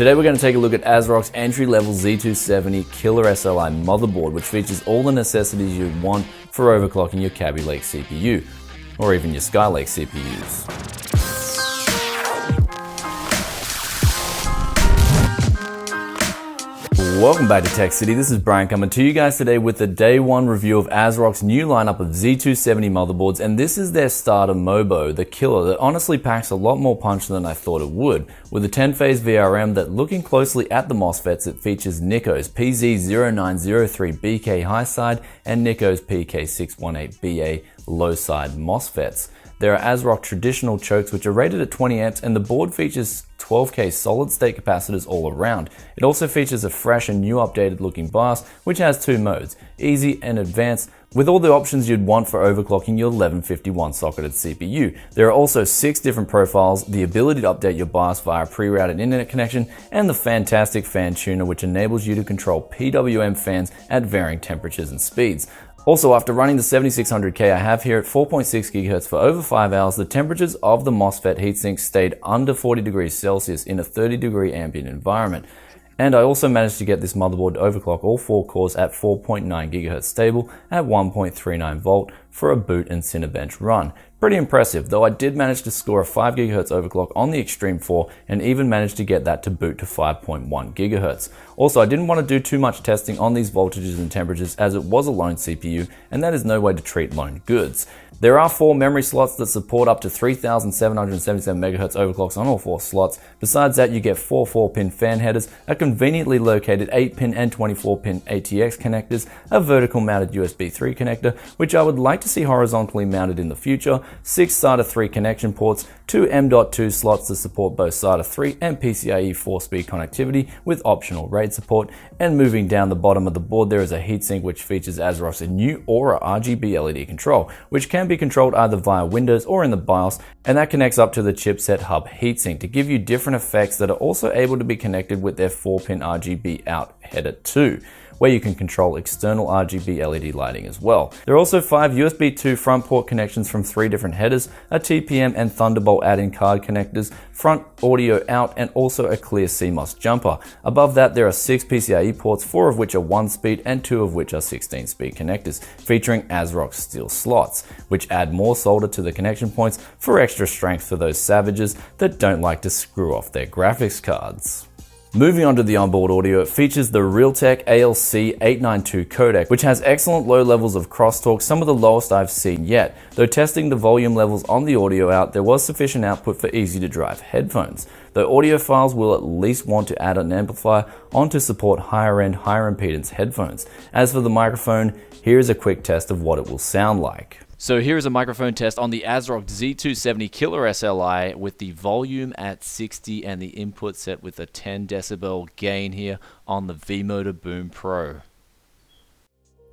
Today we're going to take a look at Asrock's entry-level Z270 killer SLI motherboard, which features all the necessities you'd want for overclocking your Kaby Lake CPU, or even your Skylake CPUs. Welcome back to Tech City. This is Brian coming to you guys today with the day one review of Asrock's new lineup of Z270 motherboards, and this is their starter Mobo, the killer that honestly packs a lot more punch than I thought it would. With a 10-phase VRM that, looking closely at the Mosfets, it features Nikko's PZ0903BK high side and Nikko's PK618BA low side Mosfets. There are Asrock traditional chokes which are rated at 20 amps, and the board features 12K solid state capacitors all around. It also features a fresh and new updated looking BIOS which has two modes, easy and advanced, with all the options you'd want for overclocking your 1151 socketed CPU. There are also 6 different profiles, the ability to update your BIOS via a pre-routed internet connection, and the fantastic fan tuner which enables you to control PWM fans at varying temperatures and speeds. Also, after running the 7600K I have here at 4.6 GHz for over 5 hours, the temperatures of the Mosfet heatsink stayed under 40 degrees Celsius in a 30 degree ambient environment. And I also managed to get this motherboard to overclock all 4 cores at 4.9 GHz stable at 1.39 volt for a boot and Cinebench run. Pretty impressive, though I did manage to score a 5 GHz overclock on the Extreme 4 and even managed to get that to boot to 5.1 GHz. Also, I didn't want to do too much testing on these voltages and temperatures as it was a lone CPU, and that is no way to treat lone goods. There are 4 memory slots that support up to 3777 MHz overclocks on all 4 slots. Besides that, you get 4 4-pin fan headers, a conveniently located 8-pin and 24-pin ATX connectors, a vertical mounted USB 3 connector, which I would like to see horizontally mounted in the future, 6 SATA 3 connection ports, 2 M.2 slots to support both SATA 3 and PCIe 4-speed connectivity with optional RAID support, and moving down the bottom of the board there is a heatsink which features Asrock's new Aura RGB LED control, which can be controlled either via Windows or in the BIOS, and that connects up to the chipset hub heatsink to give you different effects that are also able to be connected with their 4-pin RGB out header too, where you can control external RGB LED lighting as well. There are also 5 USB 2 front port connections from 3 different headers, a TPM and Thunderbolt add-in card connectors, front audio out, and also a clear CMOS jumper. Above that there are 6 PCIe ports, 4 of which are 1-speed and 2 of which are 16-speed connectors, featuring Asrock steel slots, which add more solder to the connection points for extra strength for those savages that don't like to screw off their graphics cards. Moving on to the onboard audio, it features the Realtek ALC892 codec, which has excellent low levels of crosstalk, some of the lowest I've seen yet. Though testing the volume levels on the audio out, there was sufficient output for easy to drive headphones. Though audiophiles will at least want to add an amplifier on to support higher end, higher impedance headphones. As for the microphone, here is a quick test of what it will sound like. So here is a microphone test on the Asrock Z270 Killer SLI with the volume at 60 and the input set with a 10 decibel gain here on the V-Motor Boom Pro.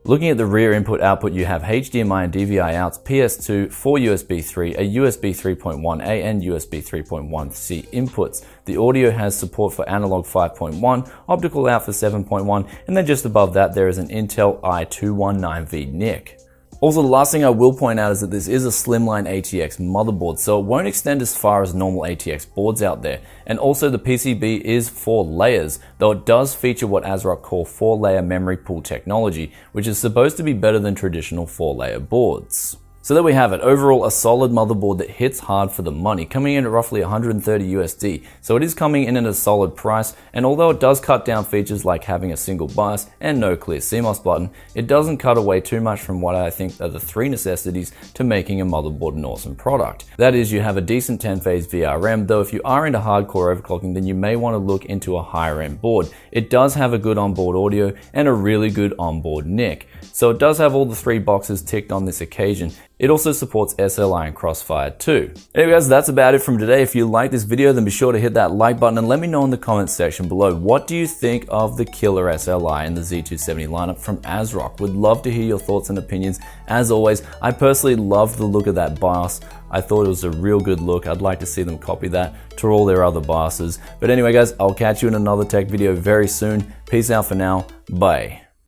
Looking at the rear input output, you have HDMI and DVI outs, PS2, 4 USB 3, a USB 3.1A and USB 3.1C inputs. The audio has support for analog 5.1, optical out for 7.1, and then just above that there is an Intel i219V NIC. Also, the last thing I will point out is that this is a slimline ATX motherboard, so it won't extend as far as normal ATX boards out there. And also the PCB is 4 layers, though it does feature what Asrock call 4-layer memory pool technology, which is supposed to be better than traditional 4-layer boards. So there we have it. Overall, a solid motherboard that hits hard for the money, coming in at roughly 130 USD. So it is coming in at a solid price, and although it does cut down features like having a single BIOS and no clear CMOS button, it doesn't cut away too much from what I think are the 3 necessities to making a motherboard an awesome product. That is, you have a decent 10-phase VRM, though if you are into hardcore overclocking, then you may want to look into a higher end board. It does have a good onboard audio and a really good onboard NIC. So it does have all the 3 boxes ticked on this occasion. It also supports SLI and Crossfire too. Anyway guys, that's about it from today. If you like this video, then be sure to hit that like button and let me know in the comments section below. What do you think of the killer SLI and the Z270 lineup from Asrock? Would love to hear your thoughts and opinions. As always, I personally love the look of that BIOS. I thought it was a real good look. I'd like to see them copy that to all their other BIOSes. But anyway guys, I'll catch you in another tech video very soon. Peace out for now. Bye.